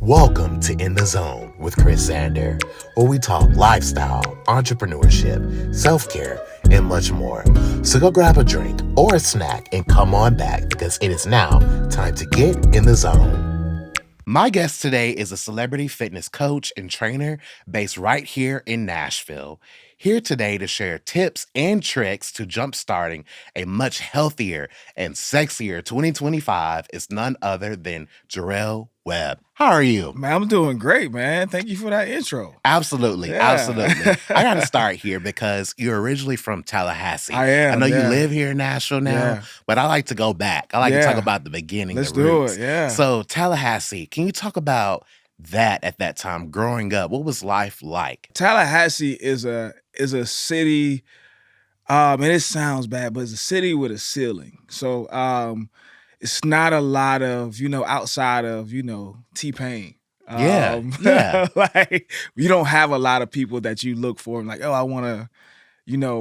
Welcome to In the Zone with Chris Zander, where we talk lifestyle, entrepreneurship, self-care, and much more. So go grab a drink or a snack and come on back because it is now time to get in the zone. My guest today is a celebrity fitness coach and trainer based right here in Nashville. Here today to share tips and tricks to jumpstarting a much healthier and sexier 2025 is none other than Gerell Webb. How are you? Man, I'm doing great, man. Thank you for that intro. Absolutely. Yeah. Absolutely. I got to start here because you're originally from Tallahassee. I am, I know you yeah. live here in Nashville now, Yeah. but I like to go back. I like to talk Yeah. about the beginning, Let's the do roots. it, yeah. So Tallahassee, can you talk about that at that time growing up? What was life like? Tallahassee is a city, and it sounds bad, but it's a city with a ceiling. So it's not a lot of, outside of, T-Pain. Yeah. Like you don't have a lot of people that you look for and like, oh, I want to,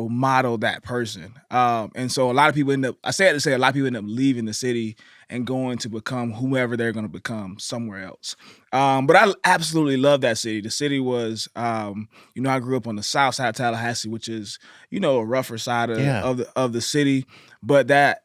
model that person. And so a lot of people I say it to say a lot of people end up leaving the city and going to become whomever they're going to become somewhere else. But I absolutely love that city. The city was, I grew up on the south side of Tallahassee, which is, a rougher side of the city. But that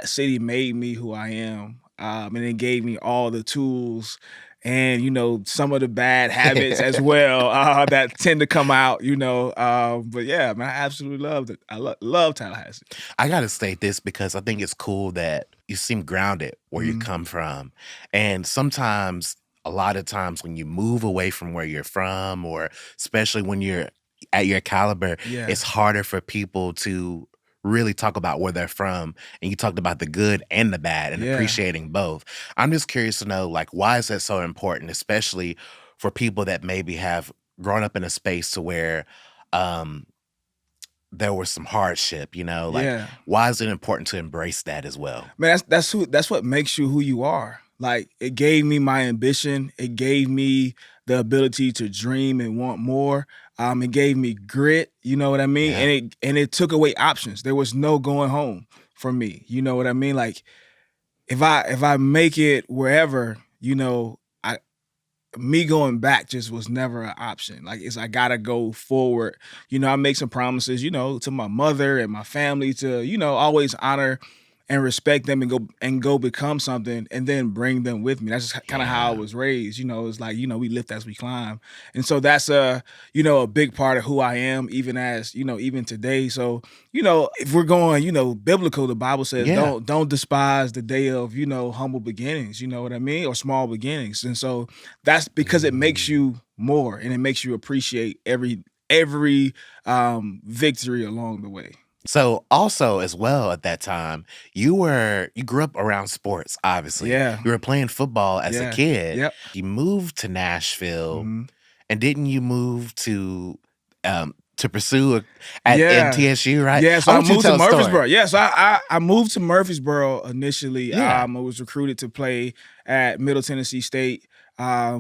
city made me who I am. And it gave me all the tools and some of the bad habits as well that tend to come out. But yeah, man, I absolutely loved it. I love Tallahassee. I got to state this because I think it's cool that you seem grounded where you come from. And sometimes, a lot of times when you move away from where you're from, or especially when you're at your caliber, Yeah. it's harder for people to really talk about where they're from. And you talked about the good and the bad and Yeah. appreciating both. I'm just curious to know, like, why is that so important, especially for people that maybe have grown up in a space to where there was some hardship, like Yeah. why is it important to embrace that as well? Man, that's what makes you who you are. Like it gave me my ambition. It gave me the ability to dream and want more. It gave me grit, you know what I mean? Yeah. And it took away options. There was no going home for me. You know what I mean? Like if I make it wherever, me going back just was never an option. Like I gotta go forward. I make some promises, to my mother and my family to, always honor and respect them and go become something and then bring them with me. That's just kind of how I Yeah. was raised. It's like, we lift as we climb. And so that's a big part of who I am, even as, even today. So, if we're going, biblical, the Bible says Yeah. don't despise the day of, humble beginnings, you know what I mean? Or small beginnings. And so that's because it makes you more and it makes you appreciate every victory along the way. So also as well at that time, you grew up around sports, obviously. Yeah. You were playing football as a Yeah. kid. Yep. You moved to Nashville, Mhm. and didn't you move to pursue at Yeah. TSU, right? Yeah, so I want you moved to tell the story. Murfreesboro. Yeah, so I moved to Murfreesboro initially. Yeah. I was recruited to play at Middle Tennessee State.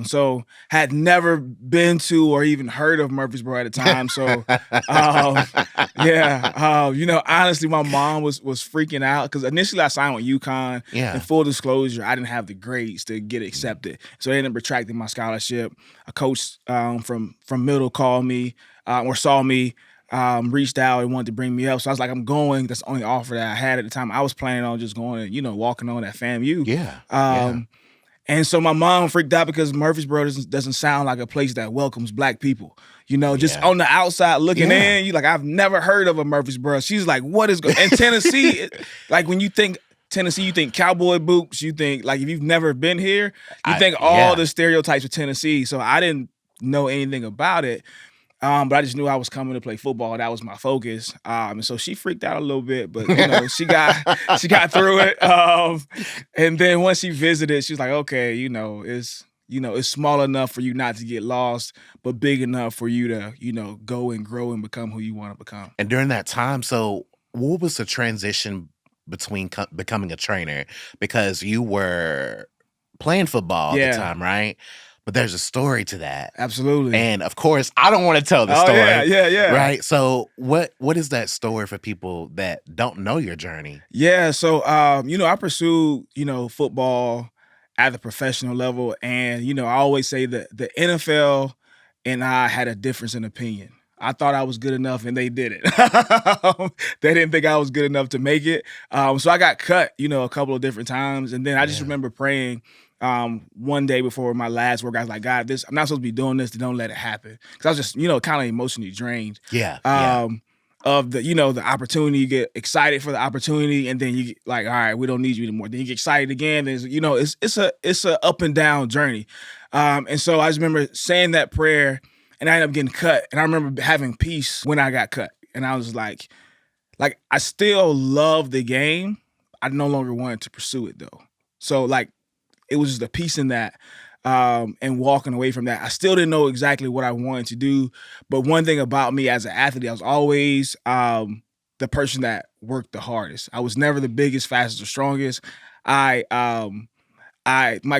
So had never been to or even heard of Murfreesboro at the time. So honestly, my mom was freaking out because initially I signed with UConn. Yeah. And full disclosure, I didn't have the grades to get accepted. So they ended up retracting my scholarship. A coach from Middle called me or saw me. Reached out and wanted to bring me up. So I was like, I'm going. That's the only offer that I had at the time. I was planning on just going and, walking on at FAMU. Yeah. And so my mom freaked out because Murfreesboro doesn't sound like a place that welcomes Black people. Just Yeah. on the outside looking Yeah. in, you like, I've never heard of a Murfreesboro. She's like, what is going? And Tennessee, like when you think Tennessee, you think cowboy boots. You think like if you've never been here, you think all the stereotypes of Tennessee. So I didn't know anything about it. But I just knew I was coming to play football. That was my focus. And so she freaked out a little bit, but she got through it. And then once she visited, she was like, okay, it's small enough for you not to get lost, but big enough for you to, go and grow and become who you want to become. And during that time, so what was the transition between becoming a trainer? Because you were playing football at the time, right? But there's a story to that. Absolutely. And of course, I don't want to tell the story. Yeah. Right? So what is that story for people that don't know your journey? Yeah, so I pursued, football at the professional level. And, you know, I always say that the NFL and I had a difference in opinion. I thought I was good enough and they didn't. They didn't think I was good enough to make it. So I got cut, you know, a couple of different times. And then I just Yeah. remember praying one day before my last work. I was like, God, I'm not supposed to be doing this. Don't let it happen. Cause I was just, you know, kind of emotionally drained. Yeah. Of the, you know, the opportunity. You get excited for the opportunity, and then you get like, all right, we don't need you anymore. Then you get excited again. There's, you know, it's a up and down journey. And so I just remember saying that prayer, and I ended up getting cut. And I remember having peace when I got cut. And I was like I still love the game. I no longer wanted to pursue it though. So like it was just a peace in that. And walking away from that. I still didn't know exactly what I wanted to do. But one thing about me as an athlete, I was always the person that worked the hardest. I was never the biggest, fastest, or strongest. My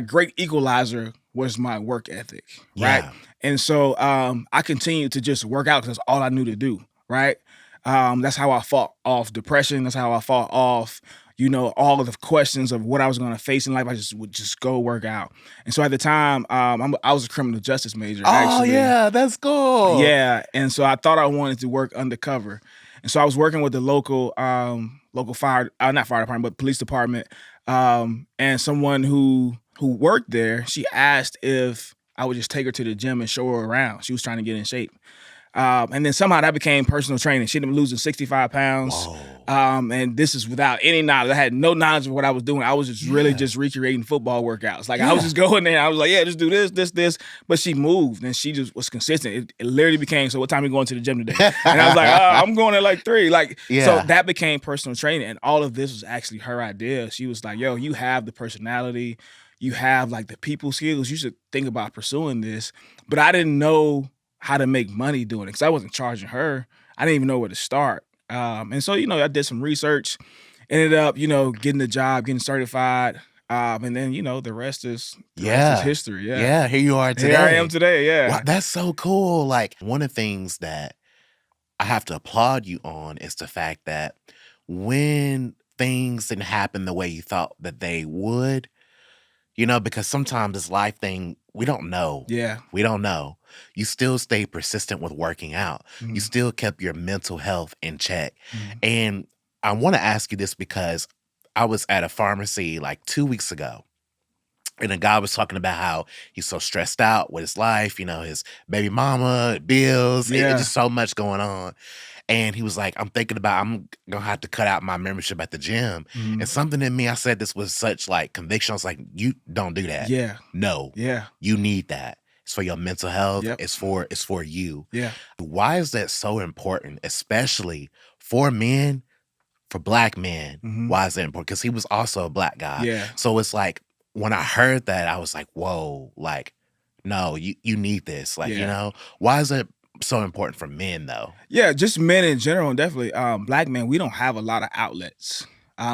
great equalizer was my work ethic, right? Yeah. And so I continued to just work out because that's all I knew to do, right? That's how I fought off depression. That's how I fought off, you know, all of the questions of what I was going to face in life. I just would just go work out. And so at the time, I was a criminal justice major. Oh, actually. yeah, that's cool. Yeah. And so I thought I wanted to work undercover. And so I was working with the local fire, not fire department, but police department. And someone who worked there, she asked if I would just take her to the gym and show her around. She was trying to get in shape. And then somehow that became personal training. She ended up losing 65 pounds. Whoa. And this is without any knowledge. I had no knowledge of what I was doing. I was just really just recreating football workouts. Like I was just going there. I was like, yeah, just do this. But she moved and she just was consistent. It literally became, so what time are you going to the gym today? And I was like, I'm going at like 3. So that became personal training. And all of this was actually her idea. She was like, yo, you have the personality. You have like the people skills. You should think about pursuing this. But I didn't know how to make money doing it because I wasn't charging her. I didn't even know where to start. And so, you know, I did some research, ended up, you know, getting the job, getting certified. And then, you know, the rest is history. Yeah. Yeah, here you are today. Here I am today, yeah. Wow, that's so cool. Like, one of the things that I have to applaud you on is the fact that when things didn't happen the way you thought that they would, you know, because sometimes this life thing, we don't know. Yeah. We don't know. You still stay persistent with working out. You still kept your mental health in check. And I want to ask you this because I was at a pharmacy like 2 weeks ago. And a guy was talking about how he's so stressed out with his life, you know, his baby mama, bills, and just so much going on. And he was like, I'm going to have to cut out my membership at the gym. And something in me, I said this with such like conviction. I was like, you don't do that. Yeah. No. Yeah. You need that. It's for your mental health. Yep. It's for you. Yeah. Why is that so important, especially for men, for Black men? Why is that important? Because he was also a Black guy. Yeah. So it's like, when I heard that, I was like, whoa, like, no, you need this. Like, you know, why is it so important for men though? Yeah, just men in general, definitely. Black men, we don't have a lot of outlets.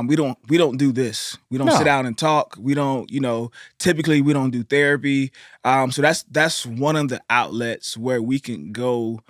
We don't do this. We don't sit down and talk. We don't, you know, typically we don't do therapy. So that's one of the outlets where we can go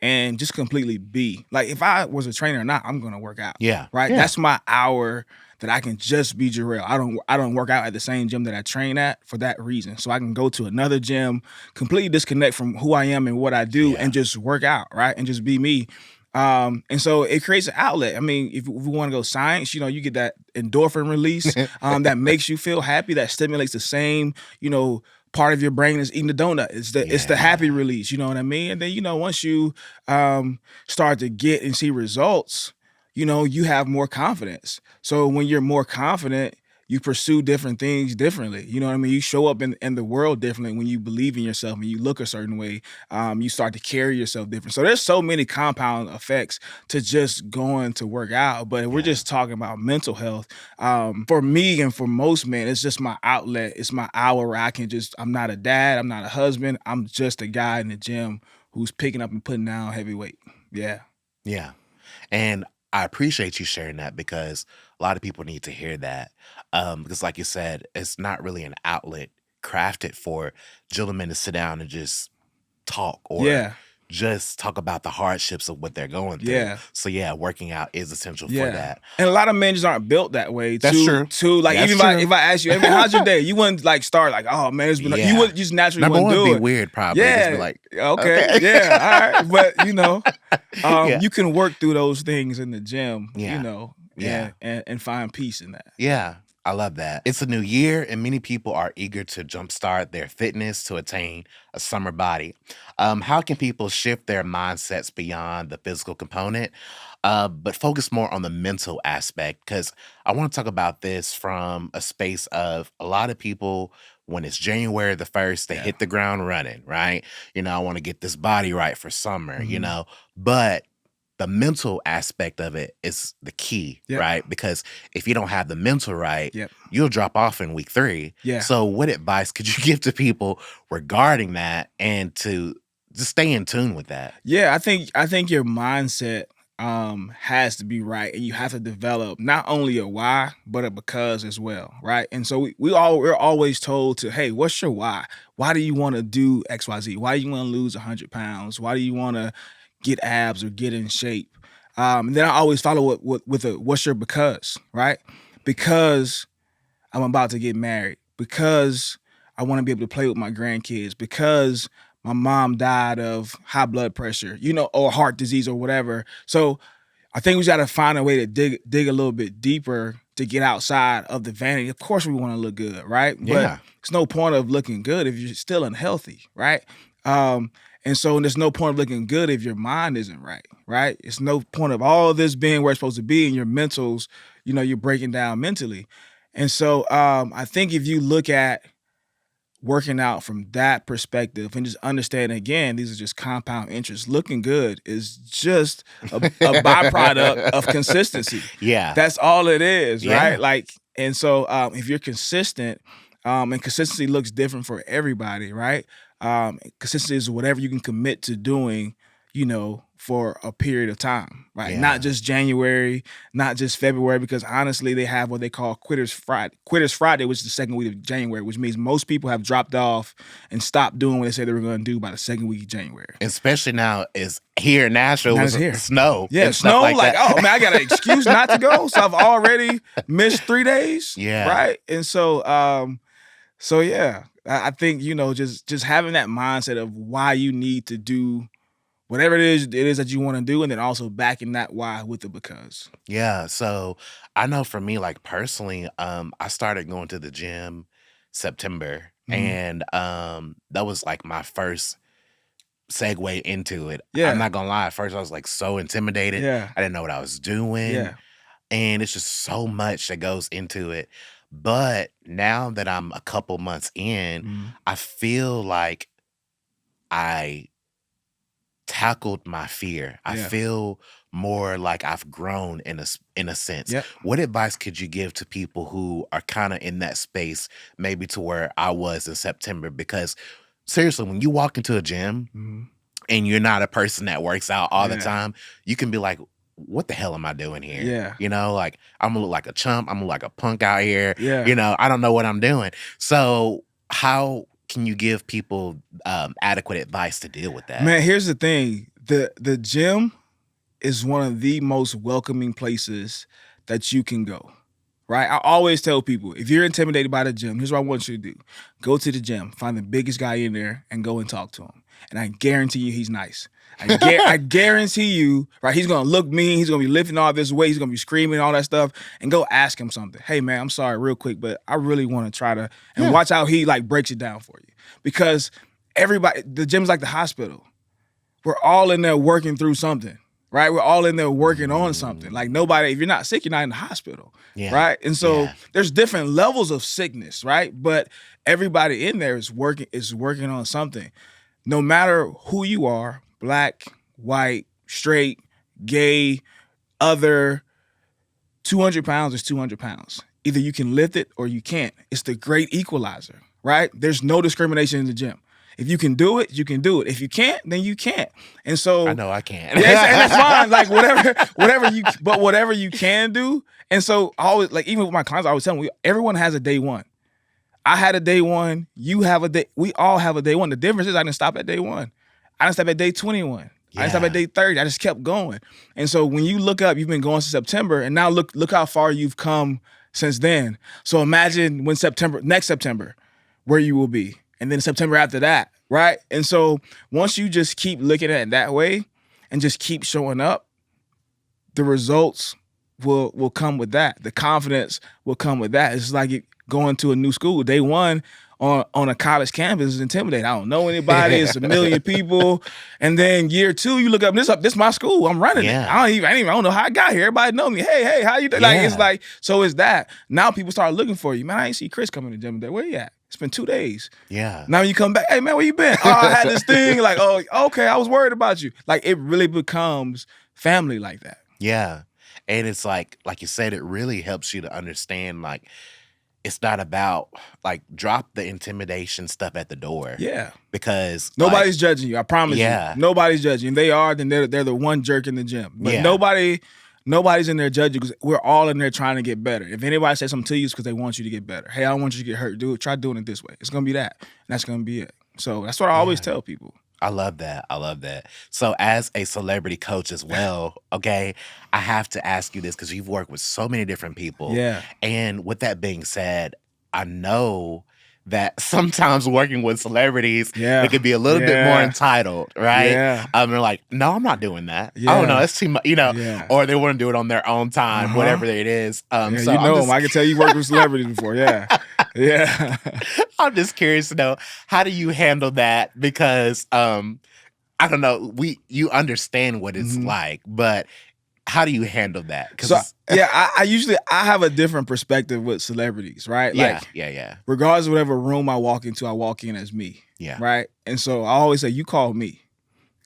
and just completely be. Like if I was a trainer or not, I'm gonna work out. Yeah. Right. Yeah. That's my hour that I can just be Gerell. I don't work out at the same gym that I train at for that reason. So I can go to another gym, completely disconnect from who I am and what I do, and just work out, right? And just be me. And so it creates an outlet. I mean, if we want to go science, you know, you get that endorphin release that makes you feel happy, that stimulates the same, you know, part of your brain is eating the donut. It's the happy release, you know what I mean? And then, you know, once you start to get and see results, you know, you have more confidence. So when you're more confident, you pursue different things differently. You know what I mean? You show up in the world differently when you believe in yourself and you look a certain way. You start to carry yourself different. So there's so many compound effects to just going to work out. But if we're just talking about mental health, for me and for most men, it's just my outlet. It's my hour where I can just, I'm not a dad, I'm not a husband. I'm just a guy in the gym who's picking up and putting down heavy weight. Yeah. Yeah. And I appreciate you sharing that because a lot of people need to hear that. Because like you said, it's not really an outlet crafted for gentlemen to sit down and just talk or just talk about the hardships of what they're going through. Yeah. So yeah, working out is essential for Yeah. that. And a lot of men just aren't built that way. That's true. Like, That's even true. if I ask you, hey man, how's your day? You wouldn't like start like, oh man, it's been Yeah. you would just naturally Number wouldn't one do would it. be weird, probably. Yeah. Just be like, okay. Yeah. All right. But you know, Yeah. you can work through those things in the gym, Yeah. you know, Yeah. and find peace in that. Yeah, I love that. It's a new year, and many people are eager to jumpstart their fitness to attain a summer body. How can people shift their mindsets beyond the physical component, but focus more on the mental aspect? Because I want to talk about this from a space of a lot of people. When it's January the 1st, they hit the ground running, right? You know, I want to get this body right for summer, you know, but the mental aspect of it is the key, right? Because if you don't have the mental right, you'll drop off in week 3. Yeah. So what advice could you give to people regarding that and to just stay in tune with that? Yeah, I think your mindset has to be right, and you have to develop not only a why but a because as well, right? And so we're always told to, hey, what's your why? Why do you want to do XYZ? Why do you want to lose 100 pounds? Why do you want to get abs or get in shape? And then I always follow it with a what's your because, right? Because I'm about to get married, because I want to be able to play with my grandkids, because my mom died of high blood pressure, you know, or heart disease or whatever. So I think we got to find a way to dig a little bit deeper to get outside of the vanity. Of course we want to look good, right? Yeah. But it's no point of looking good if you're still unhealthy, right? And so there's no point of looking good if your mind isn't right, right? It's no point of all this being where it's supposed to be and your mentals, you know, you're breaking down mentally. And so I think if you look at working out from that perspective and just understand, again, these are just compound interests. Looking good is just a byproduct of consistency. Yeah. That's all it is, Yeah. right? Like, and so if you're consistent, and consistency looks different for everybody, right? Consistency is whatever you can commit to doing, you know, for a period of time, right? Yeah. Not just January, not just February, because honestly, they have what they call Quitters Friday, which is the second week of January, which means most people have dropped off and stopped doing what they said they were going to do by the second week of January. Especially now it's here in Nashville Now with it's here. snow. Yeah, and stuff snow, like like that. oh man, I got an excuse not to go, so I've already missed 3 days. Yeah. Right? And so yeah, I think, you know, just having that mindset of why you need to do whatever it is that you want to do, and then also backing that why with the because. Yeah. So I know for me, like personally, I started going to the gym September, and that was like my first segue into it. Yeah. I'm not gonna lie. At first, I was like so intimidated. Yeah. I didn't know what I was doing. Yeah. And it's just so much that goes into it. But now that I'm a couple months in, I feel like I tackled my fear. I Yeah. feel more like I've grown in a sense. Yep. What advice could you give to people who are kind of in that space, maybe to where I was in September? Because seriously, when you walk into a gym and you're not a person that works out all the time, you can be like, what the hell am I doing here? Yeah. You know, like I'm gonna look like a chump. I'm gonna look like a punk out here. Yeah. You know, I don't know what I'm doing. So how can you give people adequate advice to deal with that? Man, here's the thing. The gym is one of the most welcoming places that you can go, right? I always tell people, if you're intimidated by the gym, here's what I want you to do. Go to the gym, find the biggest guy in there, and go and talk to him. And I guarantee you he's nice. I guarantee you, right, he's going to look mean. He's going to be lifting all this weight. He's going to be screaming, all that stuff. And go ask him something. Hey, man, I'm sorry real quick, but I really want to try to, and watch how he like breaks it down for you. Because everybody, the gym's like the hospital. We're all in there working through something, right? We're all in there working on something. Like nobody, if you're not sick, you're not in the hospital, right? And so there's different levels of sickness, right? But everybody in there is working on something. No matter who you are, black, white, straight, gay, other, 200 pounds is 200 pounds. Either you can lift it or you can't. It's the great equalizer, right? There's no discrimination in the gym. If you can do it, you can do it. If you can't, then you can't. And so I know I can't. yeah, and that's fine. Like whatever you can do. And so I always, like, even with my clients, I always tell them, everyone has a day one. I had a day one. You have a day. We all have a day one. The difference is I didn't stop at day one. I didn't stop at day 21. I didn't stop Yeah. at day 30. I just kept going. And so when you look up, you've been going since September, and now look how far you've come since then. So imagine when next September, where you will be. And then September after that, right? And so once you just keep looking at it that way and just keep showing up, the results will come with that. The confidence will come with that. It's like going to a new school. Day one on a college campus is intimidating. I don't know anybody. It's a million people. And then year two, you look up, this my school. I'm running it. I don't know how I got here. Everybody know me. Hey, how you doing? Like, it's like, so it's that. Now people start looking for you. Man, I ain't see Chris coming to the gym today. Where you at? It's been 2 days. Yeah. Now you come back, hey man, where you been? Oh, I had this thing. Like, oh, okay, I was worried about you. Like, it really becomes family like that. Yeah. And it's like you said, it really helps you to understand, like, it's not about, like, drop the intimidation stuff at the door. Yeah. Because nobody's judging you. I promise you. Nobody's judging. They are, then they're the one jerk in the gym. But nobody's in there judging, because we're all in there trying to get better. If anybody says something to you, it's because they want you to get better. Hey, I don't want you to get hurt. Try doing it this way. It's going to be that. And that's going to be it. So that's what I always tell people. I love that. So as a celebrity coach as well, okay, I have to ask you this, because you've worked with so many different people. Yeah. And with that being said, I know that sometimes working with celebrities, they could be a little bit more entitled, right? Yeah. They're like, no, I'm not doing that. I don't know, it's too much, or they want to do it on their own time, whatever it is. So I can tell you worked with celebrities before. Yeah. Yeah. I'm just curious to know, how do you handle that? Because I don't know, you understand what it's like, but how do you handle that? So I usually have a different perspective with celebrities, right? Yeah, like, regardless of whatever room I walk into, I walk in as me. Yeah. Right. And so I always say, you call me,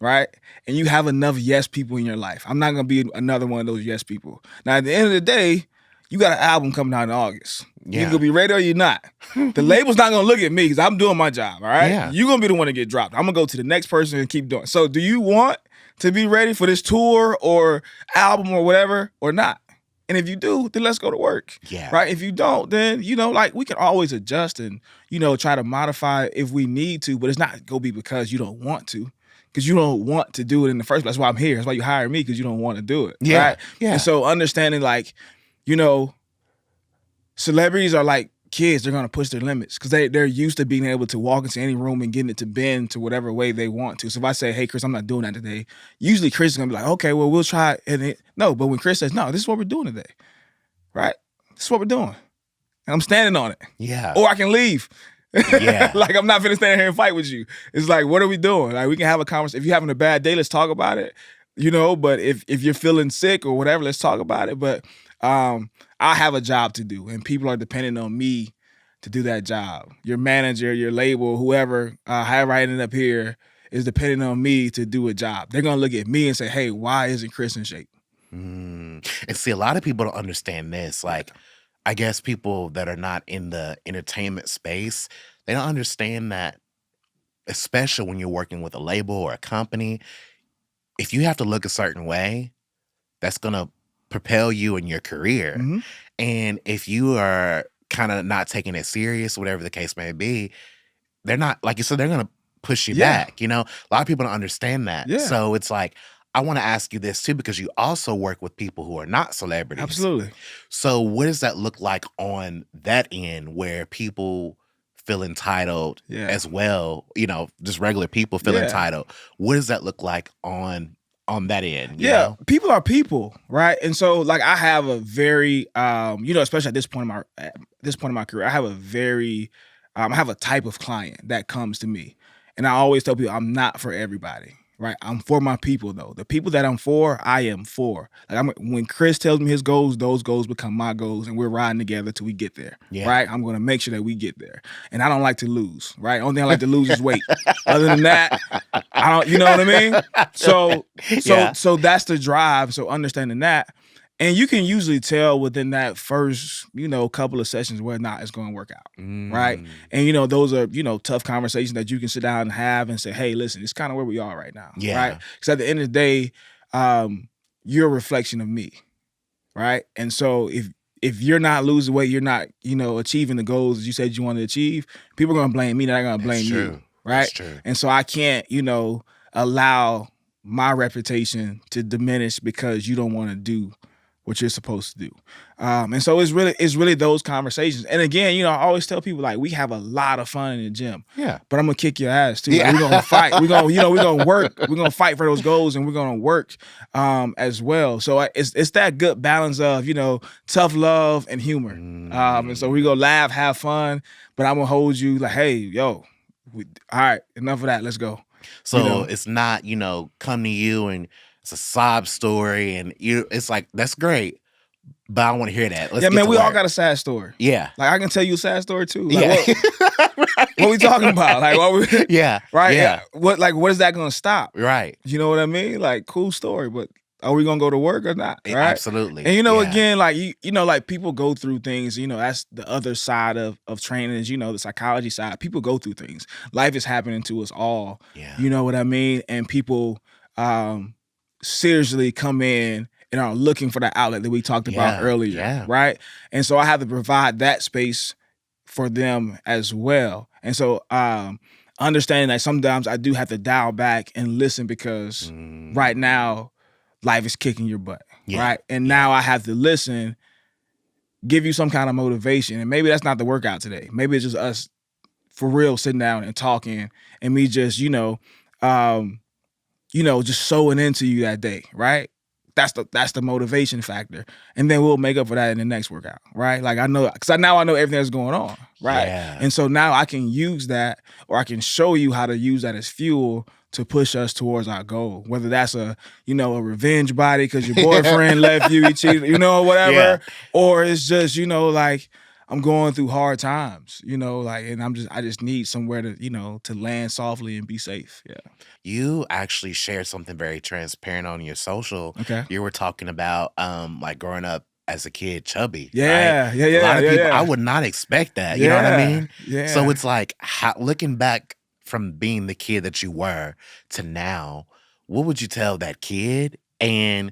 right? And you have enough yes people in your life. I'm not gonna be another one of those yes people. Now at the end of the day, you got an album coming out in August. Yeah. You're gonna be ready or you're not. The label's not gonna look at me because I'm doing my job, all right? Yeah. You're gonna be the one to get dropped. I'm gonna go to the next person and keep doing. So do you want to be ready for this tour or album or whatever, or not? And if you do, then let's go to work. Yeah. Right? If you don't, then, like, we can always adjust and, try to modify if we need to, but it's not gonna be because you don't want to. Because you don't want to do it in the first place. That's why I'm here. That's why you hire me, because you don't want to do it. Yeah. Right? Yeah. And so understanding, like, celebrities are like kids. They're going to push their limits because they're used to being able to walk into any room and getting it to bend to whatever way they want to. So if I say, hey, Chris, I'm not doing that today, usually Chris is going to be like, okay, well, we'll try. No, but when Chris says, no, this is what we're doing today, right? This is what we're doing. And I'm standing on it. Yeah. Or I can leave. Yeah. Like, I'm not finna stand here and fight with you. It's like, what are we doing? Like, we can have a conversation. If you're having a bad day, let's talk about it. But if you're feeling sick or whatever, let's talk about it. But I have a job to do, and people are depending on me to do that job. Your manager, your label, whoever, however I ended up here, is depending on me to do a job. They're going to look at me and say, hey, why isn't Chris in shape? And see, a lot of people don't understand this. Like, I guess people that are not in the entertainment space, they don't understand that, especially when you're working with a label or a company, if you have to look a certain way, that's going to propel you in your career. Mm-hmm. And if you are kind of not taking it serious, whatever the case may be, they're not, like you said, they're going to push you back. A lot of people don't understand that. Yeah. So it's like, I want to ask you this too, because you also work with people who are not celebrities. Absolutely. So what does that look like on that end, where people feel entitled as well? Just regular people feel entitled. What does that look like on that end? You know? People are people, right? And so, like, I have a very, especially at this point in my career, I have a very, I have a type of client that comes to me, and I always tell people I'm not for everybody. Right, I'm for my people though. The people that I'm for, I am for. Like, when Chris tells me his goals, those goals become my goals, and we're riding together till we get there. Yeah. Right, I'm going to make sure that we get there. And I don't like to lose. Right, only thing I like to lose is weight. Other than that, I don't. You know what I mean? So that's the drive. So understanding that, and you can usually tell within that first, couple of sessions whether or not it's going to work out, right? And, those are, tough conversations that you can sit down and have and say, hey, listen, it's kind of where we are right now, right? Because at the end of the day, you're a reflection of me, right? And so if you're not losing weight, you're not, achieving the goals that you said you want to achieve, people are going to blame me, they're not going to blame you, right? That's true. And so I can't, allow my reputation to diminish because you don't want to do what you're supposed to do. And so it's really those conversations. And again, I always tell people, like, we have a lot of fun in the gym. Yeah. But I'm gonna kick your ass too. Yeah. Like, we're gonna fight. We're gonna work. We're gonna fight for those goals, and we're gonna work as well. So it's that good balance of tough love and humor. And so we gonna laugh, have fun, but I'm gonna hold you like, hey, yo, all right, enough of that. Let's go. So it's not, come to you and it's a sob story and it's like, that's great, but I don't want to hear that. Let's get man, to we all work. got a sad story. Yeah. Like, I can tell you a sad story too. Like, Yeah. what we talking about? Like, Yeah. right? Yeah. What is that gonna stop? Right. You know what I mean? Like, cool story, but are we gonna go to work or not? Right? Absolutely. And Yeah. again, like like people go through things. That's the other side of training is the psychology side. People go through things. Life is happening to us all. Yeah. You know what I mean? And people seriously come in and are looking for that outlet that we talked about earlier. Yeah. Right? And so I have to provide that space for them as well. And so understanding that sometimes I do have to dial back and listen because right now life is kicking your butt. Yeah. Right? And now I have to listen, give you some kind of motivation. And maybe that's not the workout today. Maybe it's just us for real sitting down and talking and me just, just sewing into you that day, right? That's the motivation factor. And then we'll make up for that in the next workout, right? Like, I know, because now I know everything that's going on, right? Yeah. And so now I can use that, or I can show you how to use that as fuel to push us towards our goal. Whether that's a revenge body because your boyfriend left you, he cheated, whatever. Yeah. Or it's just, like, I'm going through hard times, and I just need somewhere to, to land softly and be safe. Yeah. You actually shared something very transparent on your social. Okay. You were talking about like growing up as a kid chubby. Yeah, right? yeah. A lot of people, yeah. I would not expect that. You know what I mean? Yeah. So it's like, looking back from being the kid that you were to now, what would you tell that kid? And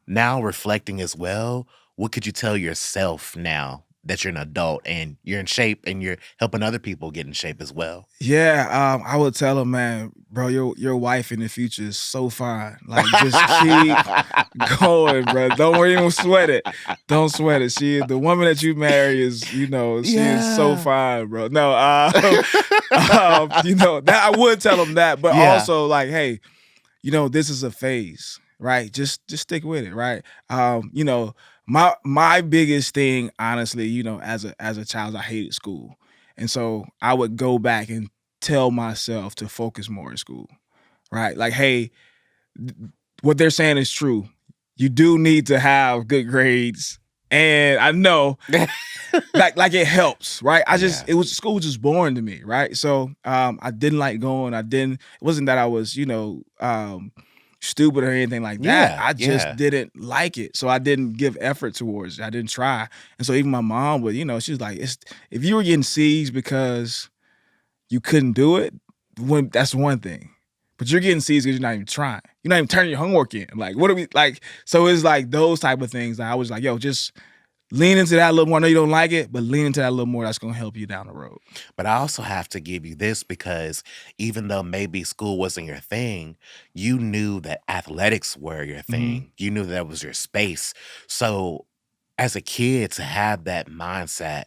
now reflecting as well, what could you tell yourself now that you're an adult and you're in shape and you're helping other people get in shape as well? Yeah, I would tell him, man, bro, your wife in the future is so fine. Like, just keep going, bro. Don't even sweat it. Don't sweat it. The woman that you marry is, she is so fine, bro. No, that I would tell him that, but also like, hey, this is a phase, right? Just stick with it, right? My biggest thing, honestly, as a child, I hated school. And so I would go back and tell myself to focus more in school, right? Like, hey, what they're saying is true. You do need to have good grades. And I know like it helps, right? School was just boring to me, right? So I didn't like going. It wasn't that I was, stupid or anything like that. I just didn't like it. So I didn't give effort towards it. I didn't try. And so even my mom would, she was like, if you were getting C's because you couldn't do it, that's one thing. But you're getting C's because you're not even trying. You're not even turning your homework in. Like, what are we like? So it's like those type of things that I was like, yo, just lean into that a little more. I know you don't like it, but lean into that a little more. That's going to help you down the road. But I also have to give you this because even though maybe school wasn't your thing, you knew that athletics were your thing. You knew that was your space. So as a kid, to have that mindset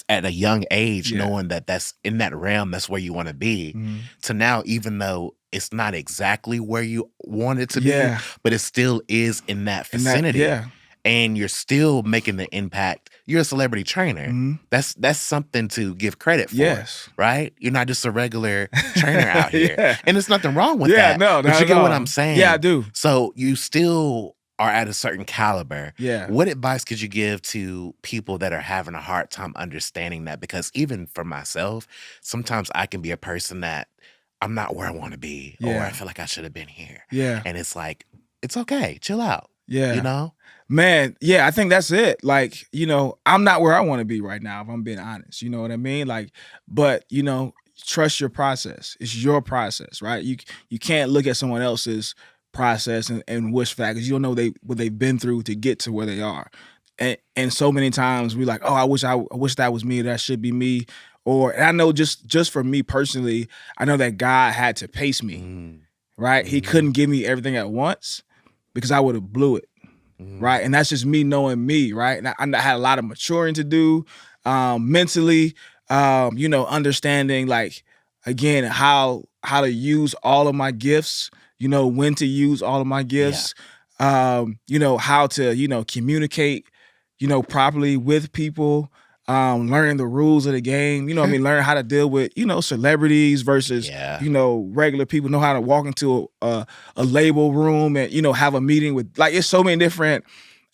at a young age, knowing that that's in that realm, that's where you want to be, to now, even though it's not exactly where you want it to be, but it still is in that vicinity. And you're still making the impact. You're a celebrity trainer. That's something to give credit for, right? You're not just a regular trainer out here. And there's nothing wrong with that. No, but you get what I'm saying? Yeah, I do. So you still are at a certain caliber. Yeah. What advice could you give to people that are having a hard time understanding that? Because even for myself, sometimes I can be a person that I'm not where I want to be, or I feel like I should have been here. Yeah. And it's like, it's okay. Chill out. Yeah. You know? Man, yeah, I think that's it. Like, I'm not where I want to be right now, if I'm being honest. You know what I mean? Like, but, trust your process. It's your process, right? You can't look at someone else's process and wish for that because you don't know what they've been through to get to where they are. And so many times we're like, oh, I wish that was me, that should be me. And I know just for me personally, I know that God had to pace me. right? He couldn't give me everything at once because I would have blew it, right? And that's just me knowing me, right? And I had a lot of maturing to do mentally, understanding like, again, how to use all of my gifts, when to use all of my gifts, how to, communicate, properly with people, learning the rules of the game, learning how to deal with, celebrities versus, regular people, know how to walk into a label room and, have a meeting with, like, it's so many different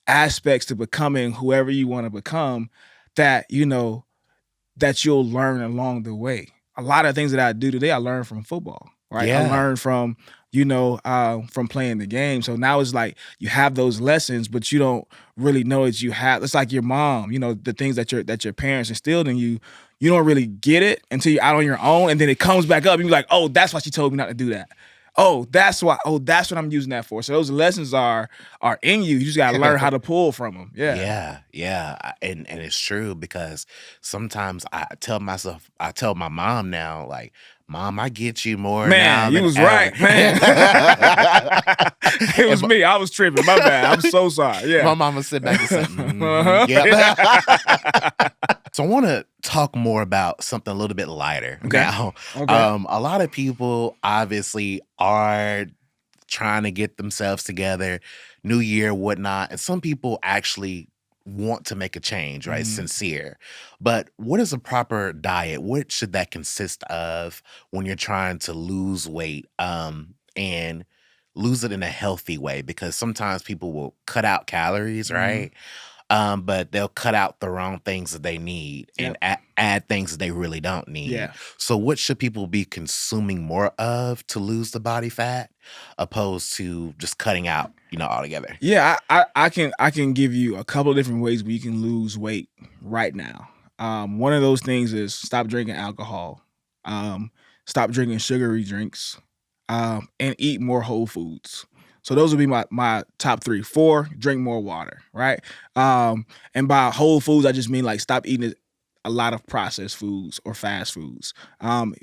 aspects to becoming whoever you want to become that, that you'll learn along the way. A lot of things that I do today, I learned from football, right? I learned from, from playing the game. So now it's like you have those lessons, but you don't really know that you have. It's like your mom, the things that your parents instilled in you. You don't really get it until you're out on your own, and then it comes back up. And you're like, oh, that's why she told me not to do that. Oh, that's why. Oh, that's what I'm using that for. So those lessons are in you. You just got to learn how to pull from them. Yeah. And it's true because sometimes I tell my mom now, like, Mom, I get you more now. Man, you was right, man. It was me. I was tripping. My bad. I'm so sorry. Yeah. My mama sit back and say, yeah. So I want to talk more about something a little bit lighter now. Okay. A lot of people obviously are trying to get themselves together, New Year, whatnot, and some people actually want to make a change, right? Sincere. But what is a proper diet? What should that consist of when you're trying to lose weight and lose it in a healthy way? Because sometimes people will cut out calories, right? But they'll cut out the wrong things that they need and add things that they really don't need. Yeah. So what should people be consuming more of to lose the body fat opposed to just cutting out, altogether? Yeah, I can give you a couple of different ways where you can lose weight right now. One of those things is stop drinking alcohol, stop drinking sugary drinks, and eat more whole foods. So those would be my top 3. 4, drink more water, right? And by whole foods, I just mean like stop eating a lot of processed foods or fast foods.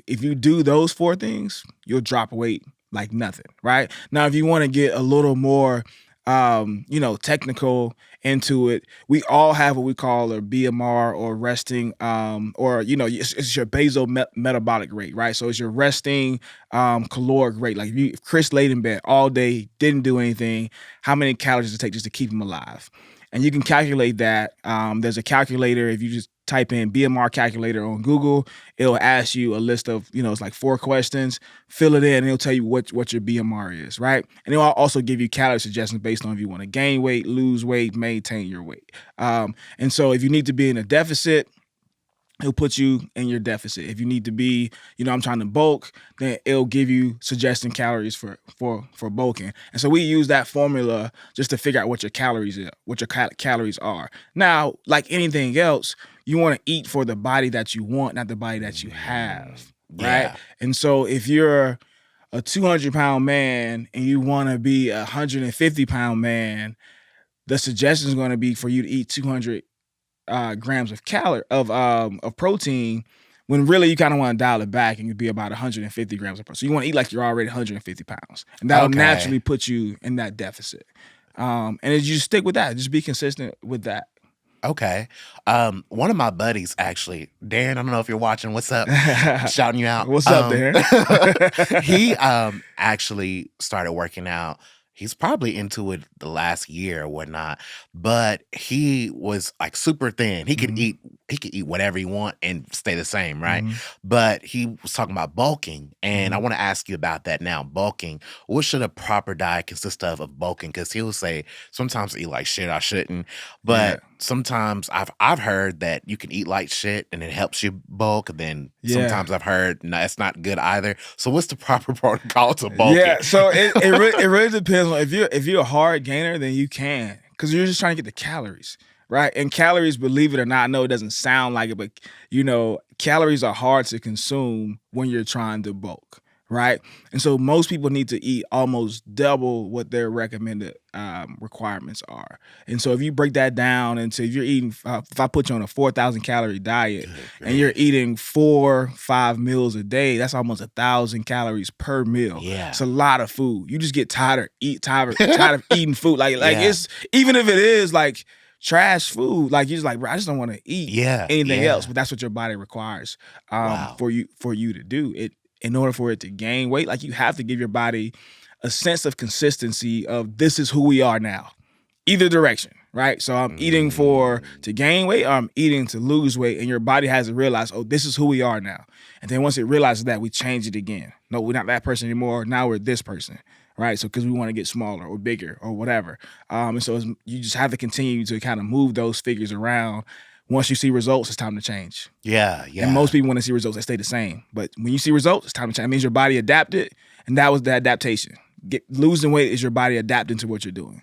If you do those 4 things, you'll drop weight like nothing, right? Now, if you want to get a little more, technical into it, we all have what we call a BMR or resting, it's your basal metabolic rate, right? So it's your resting caloric rate. Like if Chris laid in bed all day, didn't do anything, how many calories does it take just to keep him alive? And you can calculate that. There's a calculator. If you just type in BMR calculator on Google, it'll ask you a list of, it's like 4 questions. Fill it in, and it'll tell you what your BMR is, right? And it'll also give you calorie suggestions based on if you want to gain weight, lose weight, maintain your weight. And so if you need to be in a deficit, it'll put you in your deficit. If you need to be, I'm trying to bulk, then it'll give you suggesting calories for bulking. And so we use that formula just to figure out what your calories are. Now, like anything else, you want to eat for the body that you want, not the body that you have, right? Yeah. And so if you're a 200-pound man and you want to be a 150-pound man, the suggestion is going to be for you to eat 200 grams of protein, when really you kind of want to dial it back and you'd be about 150 grams of protein. So you want to eat like you're already 150 pounds. And that'll naturally put you in that deficit. And as you stick with that, just be consistent with that. Okay. One of my buddies, actually, Darren, I don't know if you're watching. What's up? Shouting you out. What's up, Darren? He actually started working out. He's probably into it the last year or whatnot, but he was like super thin. He could eat whatever he want and stay the same, right? But he was talking about bulking, and I want to ask you about that now. Bulking, what should a proper diet consist of bulking? Because he'll say sometimes I eat like shit, I shouldn't, but sometimes I've heard that you can eat like shit and it helps you bulk. And then sometimes I've heard no, it's not good either. So what's the proper protocol to bulking? Yeah, so it really depends on if you're a hard gainer, then you can, because you're just trying to get the calories, right? And calories, believe it or not, I know it doesn't sound like it, but calories are hard to consume when you're trying to bulk. right? And so most people need to eat almost double what their recommended requirements are. And so if you break that down into, if you're eating, if I put you on a 4,000 calorie diet and you're eating 4-5 meals a day, that's almost 1,000 calories per meal. Yeah. It's a lot of food. You just get tired of eating food. Like it's, even if it is like trash food, like you're just like, bro, I just don't want to eat anything else. But that's what your body requires for you to do it. In order for it to gain weight, like you have to give your body a sense of consistency of this is who we are now, either direction, right? So I'm eating to gain weight, or I'm eating to lose weight, and your body has to realize, oh, this is who we are now. And then once it realizes that, we change it again. No, we're not that person anymore. Now we're this person, right? So because we want to get smaller or bigger or whatever. And so you just have to continue to kind of move those figures around. Once you see results, it's time to change. Yeah. And most people, when they see results, they stay the same. But when you see results, it's time to change. It means your body adapted, and that was the adaptation. Losing weight is your body adapting to what you're doing.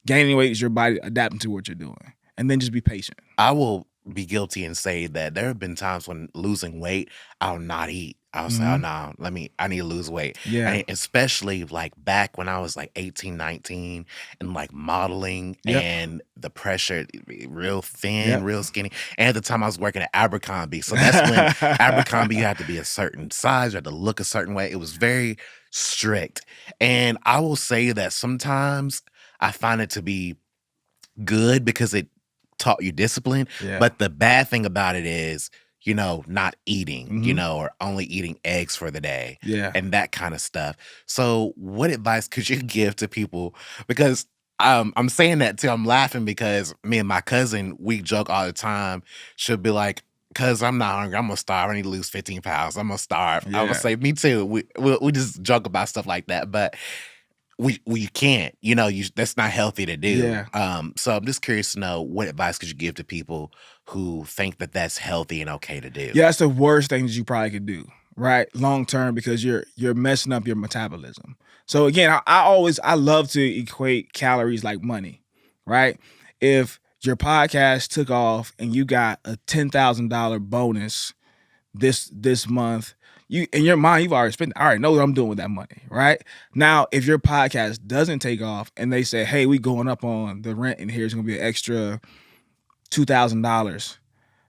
Gaining weight is your body adapting to what you're doing. And then just be patient. I will be guilty and say that there have been times when losing weight, I'll not eat. I'll say, oh, no, I need to lose weight. Yeah. And especially like back when I was like 18, 19 and like modeling and the pressure, real thin, real skinny. And at the time I was working at Abercrombie. So that's when Abercrombie, you had to be a certain size, you had to look a certain way. It was very strict. And I will say that sometimes I find it to be good because it taught you discipline. Yeah. But the bad thing about it is, not eating, or only eating eggs for the day. Yeah. And that kind of stuff. So what advice could you give to people? Because I'm saying that too. I'm laughing because me and my cousin, we joke all the time. She'll be like, cause I'm not hungry, I'm gonna starve. I need to lose 15 pounds. I'm gonna starve. Yeah. I'm gonna say, me too. We just joke about stuff like that. But we can't, that's not healthy to do. Yeah. So I'm just curious to know, what advice could you give to people who think that that's healthy and okay to do? Yeah, that's the worst thing that you probably could do, right? Long term, because you're messing up your metabolism. So again, I love to equate calories like money, right? If your podcast took off and you got a $10,000 bonus this month, you, in your mind, you've already spent it. I already know what I'm doing with that money, right? Now, if your podcast doesn't take off and they say, hey, we going up on the rent and here's going to be an extra $2,000,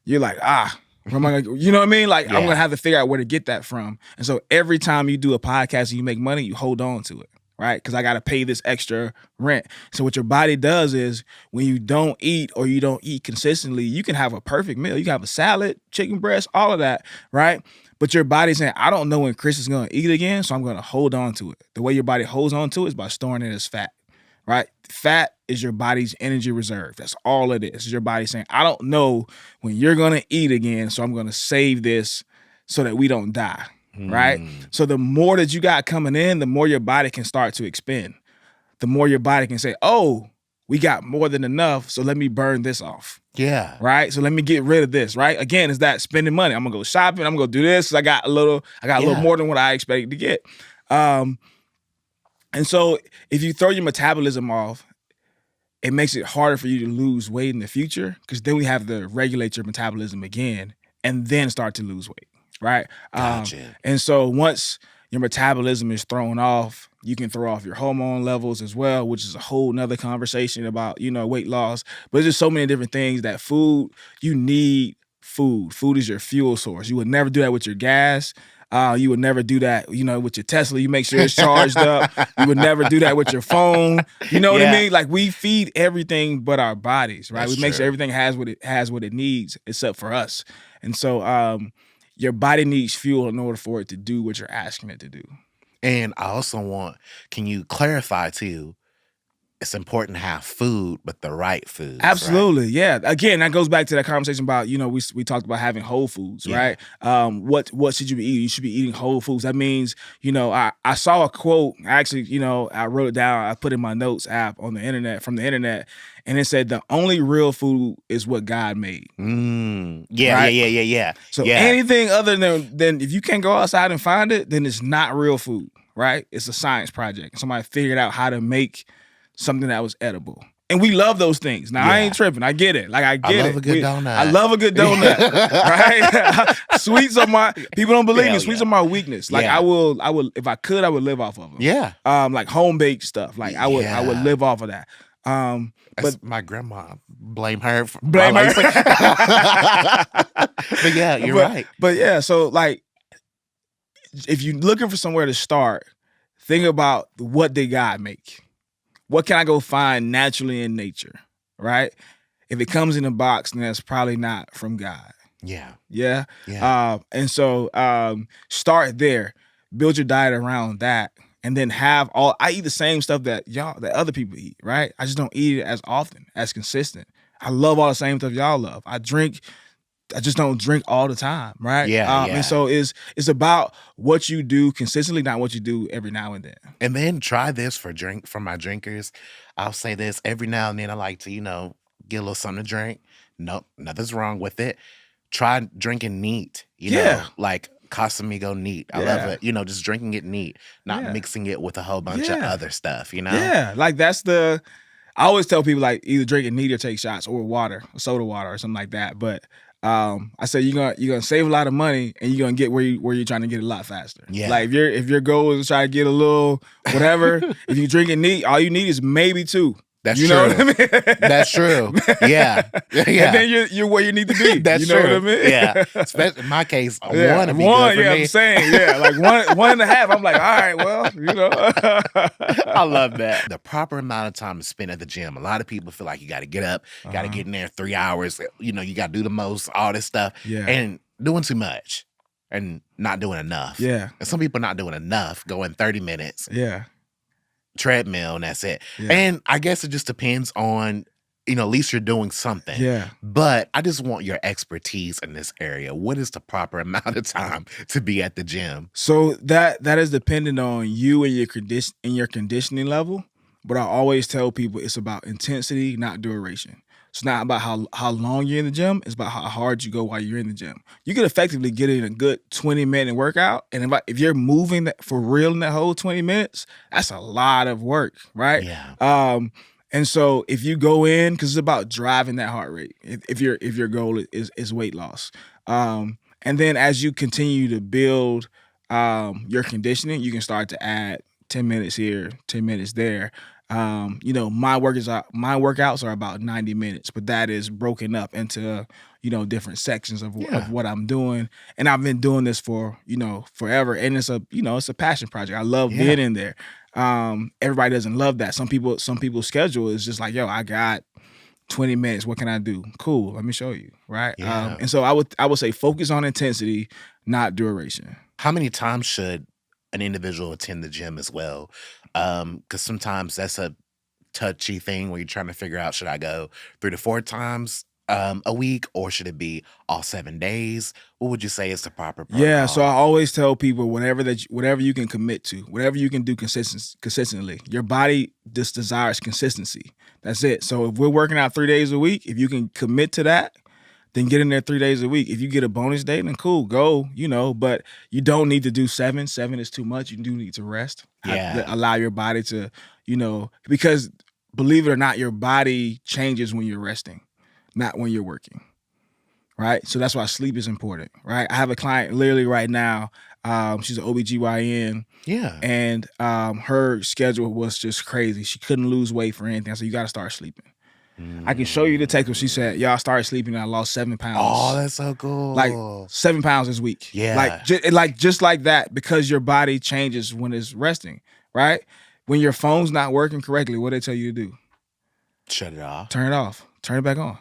you're like, where am I gonna, you know what I mean? Like, I'm going to have to figure out where to get that from. And so every time you do a podcast and you make money, you hold on to it, right? Because I got to pay this extra rent. So what your body does is, when you don't eat or you don't eat consistently, you can have a perfect meal. You can have a salad, chicken breast, all of that, right? But your body's saying, I don't know when Chris is going to eat again, so I'm going to hold on to it. The way your body holds on to it is by storing it as fat, right? Fat is your body's energy reserve. That's all it is. It's your body saying, I don't know when you're going to eat again, so I'm going to save this so that we don't die, right? So the more that you got coming in, the more your body can start to expend. The more your body can say, oh, we got more than enough, so let me burn this off. Yeah. Right? So let me get rid of this, right? Again, is that spending money. I'm gonna go shopping, I'm gonna do this, 'cause I got a little more than what I expected to get. And so if you throw your metabolism off, it makes it harder for you to lose weight in the future, because then we have to regulate your metabolism again and then start to lose weight, right? Gotcha. And so once your metabolism is thrown off, you can throw off your hormone levels as well, which is a whole nother conversation about, weight loss. But there's just so many different things that you need food. Food is your fuel source. You would never do that with your gas. You would never do that, with your Tesla. You make sure it's charged up. You would never do that with your phone. You know what I mean? Like, we feed everything but our bodies, right? We make sure everything has what it needs, except for us. And so your body needs fuel in order for it to do what you're asking it to do. And I also can you clarify too, it's important to have food, but the right food. Absolutely, right? Yeah. Again, that goes back to that conversation about, we talked about having whole foods, right? What should you be eating? You should be eating whole foods. That means, I saw a quote, actually, I wrote it down, I put it in my notes app from the internet, and it said, the only real food is what God made. Yeah, right? Yeah. So anything other than if you can't go outside and find it, then it's not real food, right? It's a science project. Somebody figured out how to make something that was edible. And we love those things. Now I Yeah. ain't tripping. I get it. Like I get it. love a good donut. I love a good donut. Right? Sweets are my people don't believe me. Hell Sweets yeah. are my weakness. Like Yeah. I will if I could, I would live off of them. Yeah. Like home baked stuff. Like I would Yeah. live off of that. But my grandma, blame her. Blame her. But yeah, you're right. But yeah, so like if you're looking for somewhere to start, think about what did God make? What can I go find naturally in nature? Right? If it comes in a box, then that's probably not from God. Yeah. Yeah. Yeah. And so start there. Build your diet around that. And then I eat the same stuff that other people eat, right? I just don't eat it as often, as consistent. I love all the same stuff y'all love. I just don't drink all the time, right? Yeah. And so it's about what you do consistently, not what you do every now and then. And then try this for my drinkers. I'll say this every now and then. I like to, get a little something to drink. No, nothing's wrong with it. Try drinking neat. Like Casamigo neat. I love it. Just drinking it neat, not mixing it with a whole bunch of other stuff. Yeah, like I always tell people like either drink it neat or take shots or water, soda water or something like that. But I say you're gonna save a lot of money and you're gonna get where you're trying to get a lot faster. Yeah. Like if your goal is to try to get a little whatever, if you drink it neat, all you need is maybe 2. That's you true. know what I mean? That's true. Yeah. And then you're where you need to be. That's you know true. what I mean? Yeah. Especially in my case, one would be one, good for me. I'm saying, like one and a half. I'm like, all right, well, I love that. The proper amount of time to spend at the gym. A lot of people feel like you got to get up, got to get in there 3 hours. You got to do the most, all this stuff. Yeah. And doing too much and not doing enough. Yeah. And some people not doing enough, going 30 minutes. Yeah. Treadmill, and that's it. Yeah. And I guess it just depends on, at least you're doing something. Yeah. But I just want your expertise in this area. What is the proper amount of time to be at the gym? So that is dependent on you and your conditioning level. But I always tell people it's about intensity, not duration. It's not about how long you're in the gym. It's about how hard you go while you're in the gym. You can effectively get in a good 20-minute workout. And if you're moving that for real in that whole 20 minutes, that's a lot of work, right? Yeah. And so if you go in, because it's about driving that heart rate, if your goal is weight loss. And then as you continue to build your conditioning, you can start to add 10 minutes here, 10 minutes there. My workouts are about 90 minutes, but that is broken up into, different sections of what I'm doing. And I've been doing this for, forever. And it's a passion project. I love being in there. Everybody doesn't love that. Some people's schedule is just like, yo, I got 20 minutes. What can I do? Cool. Let me show you. Right. Yeah. And so I would say focus on intensity, not duration. How many times should an individual attend the gym as well? Because sometimes that's a touchy thing where you're trying to figure out, should I go 3 to 4 times a week, or should it be all 7 days? What would you say is the proper protocol? Yeah, so I always tell people whatever you can commit to, whatever you can do consistently. Your body just desires consistency. That's it. So if we're working out 3 days a week, if you can commit to that, then get in there 3 days a week. If you get a bonus day, then cool, go, but you don't need to do 7. 7 is too much. You do need to rest. Yeah. Allow your body to, because believe it or not, your body changes when you're resting, not when you're working, right? So that's why sleep is important, right? I have a client literally right now. She's an OBGYN. Yeah. And her schedule was just crazy. She couldn't lose weight for anything. So you got to start sleeping. I can show you the text where she said, "Y'all started sleeping and I lost 7 pounds." Oh, that's so cool. Like 7 pounds this week. Yeah. Just like that, because your body changes when it's resting, right? When your phone's not working correctly, what do they tell you to do? Shut it off. Turn it off. Turn it back on.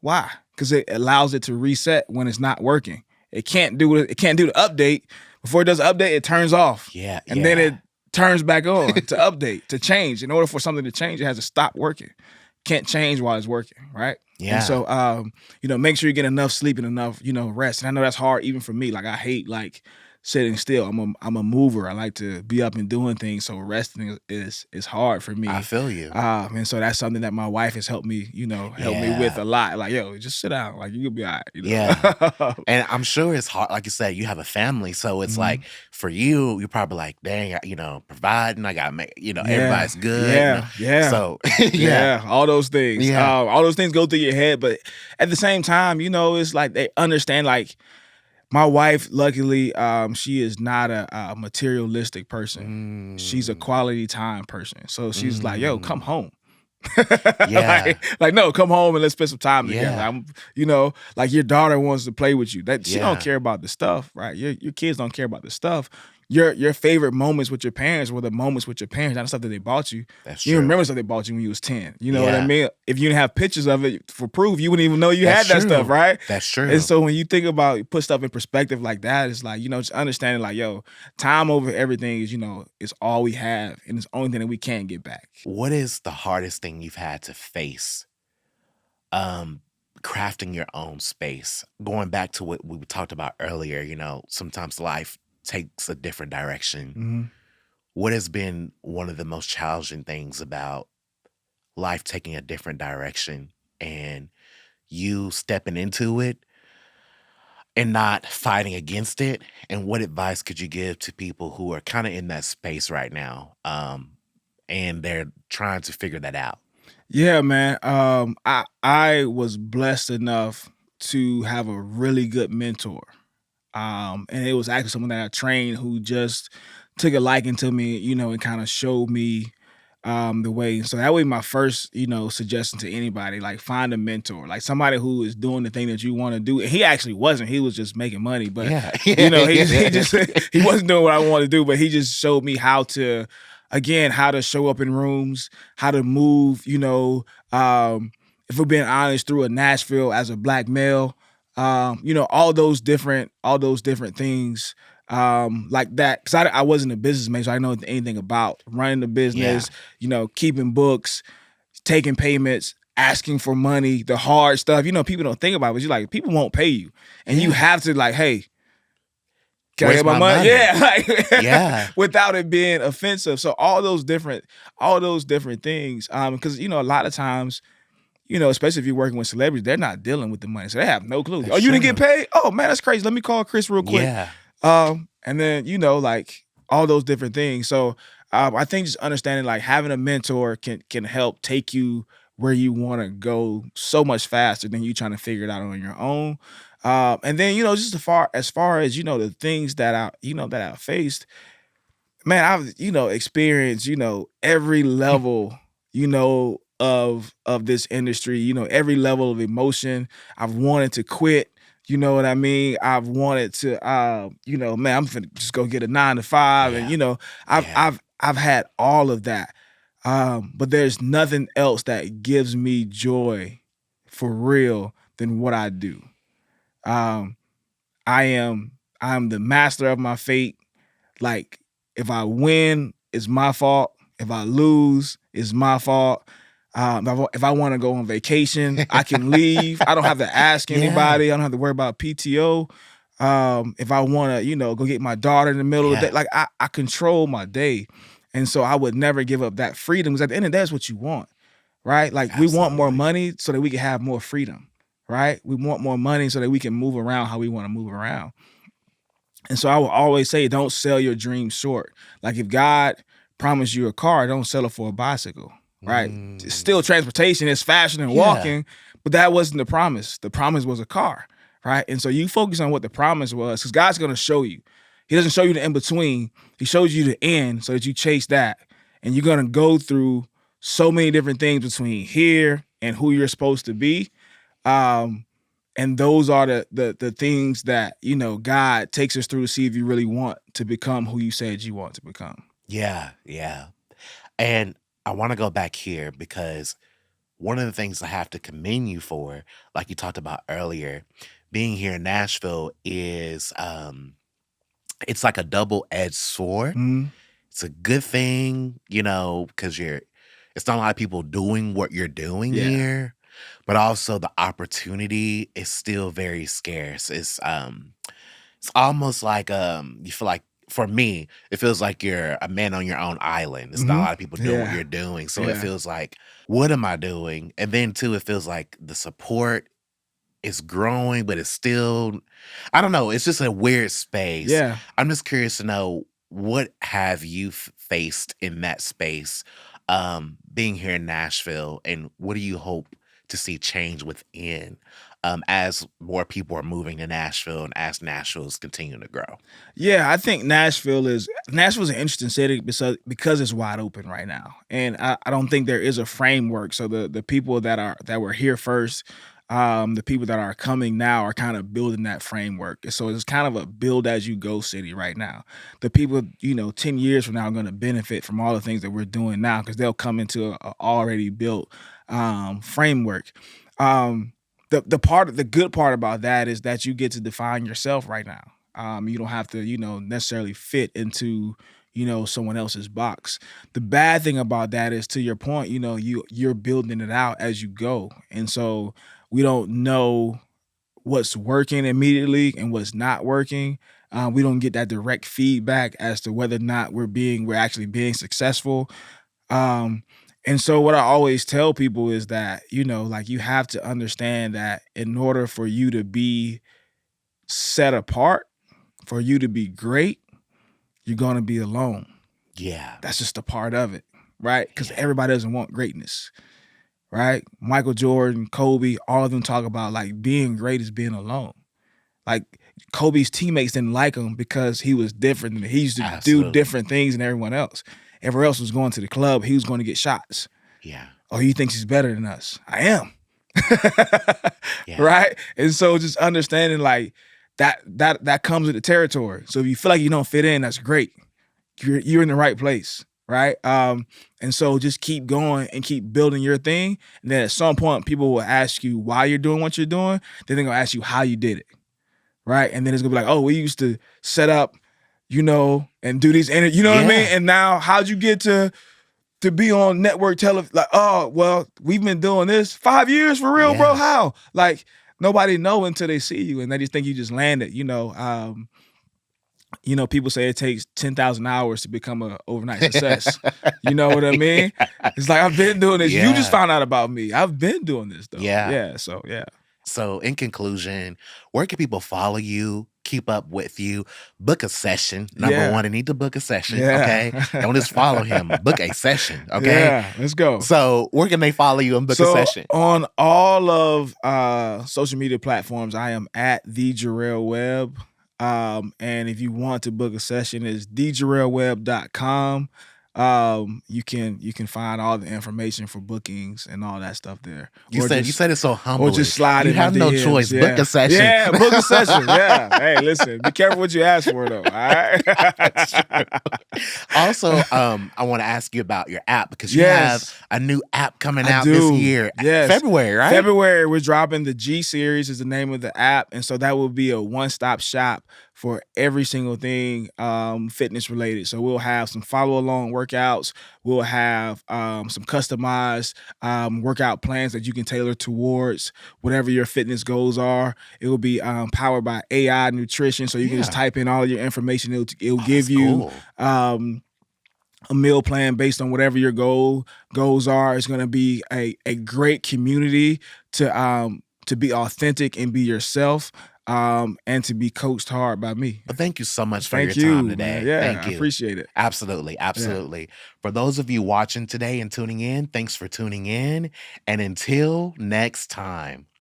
Why? Because it allows it to reset when it's not working. It can't do the update. Before it does the update, it turns off. Yeah. And then it turns back on to update, to change. In order for something to change, it has to stop working. Can't change while it's working, right? Yeah. And so, make sure you get enough sleep and enough, rest. And I know that's hard even for me. Like I hate sitting still. I'm a mover. I like to be up and doing things. So resting is hard for I me. feel you. And so that's something that my wife has helped me, help me with a lot. Like, yo, just sit down. Like, you'll be all right. Yeah. And I'm sure it's hard. Like you said, you have a family. So it's like for you, you're probably like, dang, providing. I got to make, everybody's good. Yeah. So, yeah. All those things. Yeah. All those things go through your head. But at the same time, it's like they understand, like, my wife, luckily, she is not a materialistic person. She's a quality time person. So she's like, yo, come home. Yeah. like, no, come home and let's spend some time together. Yeah. I'm, like your daughter wants to play with you. That she don't care about the stuff, right? Your kids don't care about the stuff. Your favorite moments with your parents were the moments with your parents, not the stuff that they bought you. That's You true. remember stuff they bought you when you was 10. You know what I mean? If you didn't have pictures of it for proof, you wouldn't even know you had that stuff, right? That's true. And so when you think about, put stuff in perspective like that, it's like, just understanding like, yo, time over everything is, is all we have, and it's the only thing that we can't get back. What is the hardest thing you've had to face crafting your own space? Going back to what we talked about earlier, sometimes life takes a different direction. What has been one of the most challenging things about life taking a different direction and you stepping into it and not fighting against it? And what advice could you give to people who are kind of in that space right now, and they're trying to figure that out? Yeah, man. I was blessed enough to have a really good mentor. And it was actually someone that I trained who just took a liking to me, and kind of showed me the way. So that was my first, suggestion to anybody, like find a mentor, like somebody who is doing the thing that you want to do. And he actually wasn't. He was just making money, but he wasn't doing what I wanted to do, but he just showed me how to show up in rooms, how to move, if we're being honest, through a Nashville as a Black male. All those different things like that. Because I wasn't a businessman, so I didn't know anything about running the business, keeping books, taking payments, asking for money, the hard stuff. People don't think about it, but you're like, people won't pay you. And you have to like, hey, can I get my money? Yeah, without it being offensive. So all those different things. Because a lot of times, especially if you're working with celebrities, they're not dealing with the money, so they have no clue. You didn't get paid? Oh man, that's crazy. Let me call Chris real quick. Yeah. And then like all those different things. So I think just understanding, like, having a mentor can help take you where you want to go so much faster than you trying to figure it out on your own. And then just as far as the things that I faced, man, I've experienced every level of this industry, every level of emotion. I've wanted to quit. You know what I mean? I've wanted to, man, I'm finna just go get a 9-to-5, and I've had all of that. But there's nothing else that gives me joy for real than what I do. I'm the master of my fate. Like, if I win, it's my fault. If I lose, it's my fault. If I want to go on vacation, I can leave. I don't have to ask anybody. I don't have to worry about PTO. If I want to, go get my daughter in the middle of the day, like I control my day. And so I would never give up that freedom, because at the end of the day, that's what you want, right? Like, Absolutely. We want more money so that we can have more freedom, right? We want more money so that we can move around how we want to move around. And so I will always say, don't sell your dreams short. Like, if God promised you a car, don't sell it for a bicycle, right? It's still transportation, it's faster than walking, but that wasn't the promise. The promise was a car, right? And so you focus on what the promise was, because God's going to show you. He doesn't show you the in-between. He shows you the end so that you chase that. And you're going to go through so many different things between here and who you're supposed to be. And those are the things that, God takes us through to see if you really want to become who you said you want to become. Yeah. And I want to go back here, because one of the things I have to commend you for, like you talked about earlier, being here in Nashville is it's like a double-edged sword. It's a good thing, because it's not a lot of people doing what you're doing here, but also the opportunity is still very scarce. It's It's almost like you feel like, for me, it feels like you're a man on your own island. It's not a Mhm. lot of people doing what Yeah. you're doing. So it Yeah. feels like, what am I doing? And then too, it feels like the support is growing, but it's still, I don't know, it's just a weird space. Yeah. I'm just curious to know, what have you faced in that space, being here in Nashville, and what do you hope to see change within, as more people are moving to Nashville and as Nashville's continuing to grow? Yeah, I think Nashville's an interesting city because it's wide open right now, and I don't think there is a framework. So the people that were here first, the people that are coming now are kind of building that framework. So it's kind of a build as you go city right now. The people, 10 years from now are going to benefit from all the things that we're doing now because they'll come into a already built framework. Um, the good part about that is that you get to define yourself right now. You don't have to, necessarily fit into, someone else's box. The bad thing about that is, to your point, you're building it out as you go. And so we don't know what's working immediately and what's not working. We don't get that direct feedback as to whether or not we're actually being successful. Um, and so what I always tell people is that, like, you have to understand that in order for you to be set apart, for you to be great, you're going to be alone. Yeah. That's just a part of it, right? Because Yeah. everybody doesn't want greatness, right? Michael Jordan, Kobe, all of them talk about, like, being great is being alone. Like, Kobe's teammates didn't like him because he was different. He used to do Absolutely. different things than everyone else. Everyone else was going to the club. He was going to get shots. Yeah. Oh, he thinks he's better than us. I am. Yeah. Right? And so just understanding, like, that comes with the territory. So if you feel like you don't fit in, that's great. You're in the right place, right? And so just keep going and keep building your thing. And then at some point, people will ask you why you're doing what you're doing. Then they're gonna ask you how you did it, right? And then it's gonna be like, oh, we used to set up, and do these interviews, you know what I mean? Yeah. And now, how'd you get to be on network television? Like, oh, well, we've been doing this 5 years for real, bro. Yeah. How? Like, nobody know until they see you, and they just think you just landed. People say it takes 10,000 hours to become an overnight success. You know what I mean? It's like, I've been doing this. You Yeah. just found out about me. I've been doing this though. Yeah. Yeah. So yeah. So in conclusion, where can people follow you, keep up with you, book a session? Number Yeah. one, they need to book a session, Yeah. okay? Don't just follow him. Book a session, okay? Yeah. Let's go. So where can they follow you and book a session? On all of social media platforms, I am at the Gerell Webb. And if you want to book a session, it's thegerellwebb.com. You can find all the information for bookings and all that stuff there. You said it so humbly. Or just slide You in my have no DMs. choice. Yeah. Book a session. Yeah, book a session. Yeah. Hey, listen, be careful what you ask for though. All right. Also, I want to ask you about your app, because you Yes. have a new app coming I out do. this year. Yes. February, right? February, we're dropping the G Series is the name of the app. And so that will be a one-stop shop for every single thing fitness related. So we'll have some follow-along workouts. We'll have some customized workout plans that you can tailor towards whatever your fitness goals are. It will be powered by AI nutrition. So you can just type in all your information. It'll give you cool. a meal plan based on whatever your goals are. It's going to be a great community to be authentic and be yourself, and to be coached hard by me. But thank you so much for Thank your time you, today. man. Yeah, Thank I you. appreciate it. Absolutely. Absolutely. For those of you watching today and tuning in, thanks for tuning in. And until next time.